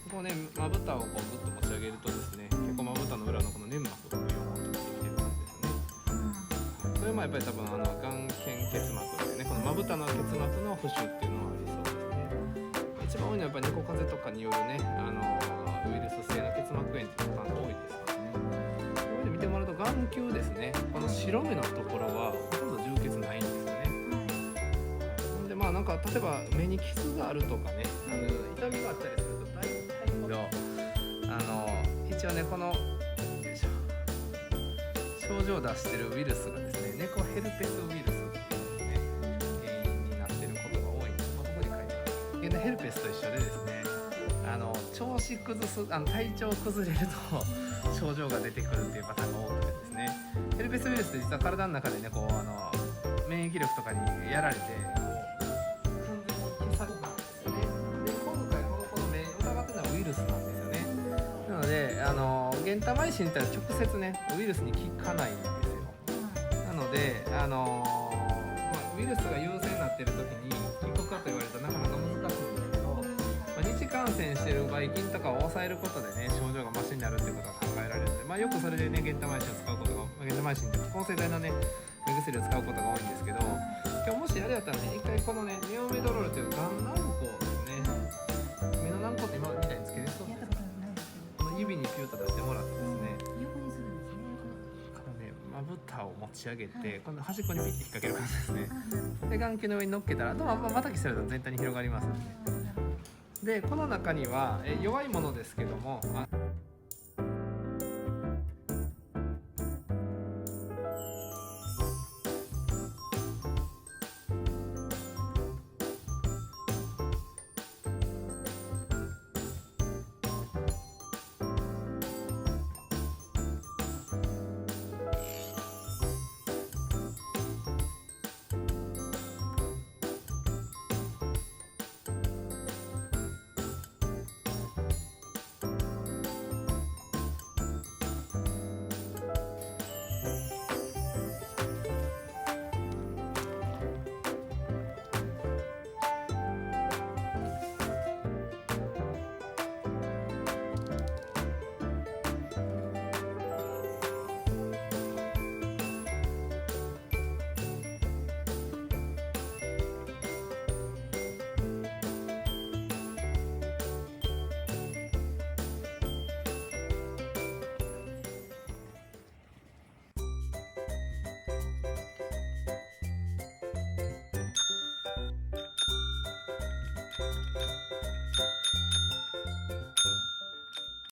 こうね、まぶたをこうぐっと持ち上げるとですね、結構まぶたの裏のこの粘膜がビヨーンと出てきてる感じですよね。これもやっぱり多分眼瞼結膜っていうね、このまぶたの結膜の浮腫っていうのはありそうですね。一番多いのはやっぱり猫風邪とかによるね、ウイルス性の結膜炎っていうのが多いですからね。これで見てもらうと眼球ですね、この白目のところはほとんど充血ないんですよね。でまあなんか例えば目に傷があるとかね、痛みがあったりすると大体一応ねこの症状を出してるウイルスがですね、猫ヘルペスウイルスっていうね原因になってることが多いんです。ここに書いてある。でヘルペスと一緒でですね、調子崩す体調崩れると症状が出てくるっていうパターンが多くてですね、ヘルペスウイルスって実は体の中でねこう免疫力とかにやられて完全に消されたんですよね。で今回この目疑ってるのはウイルスなんですよね。なのでゲンタマイシンって直接ねウイルスに効かないんですよ。なのでウイルスが優勢になってる時に効くかと言われたらなかなか難しいんですけど、二次感染してるばい菌とかを抑えることでね症状がマシになるっていうことが考えられるので、よくそれでねゲンタマイシンを使うことがゲンタマイシンって抗生剤のね目薬を使うことが多いんですけど、今日もしあれだったらね一回このねネオメドロールというがん軟膏ですね、目の軟膏って今みたいにつけれそうですか。この指にピューと出してもらってですね、横にするんですね。このねまぶたを持ち上げて、この端っこにピッて引っ掛ける感じですね。で眼球の上に乗っけたらあとはまたぎすると全体に広がりますので、でこの中には弱いものですけども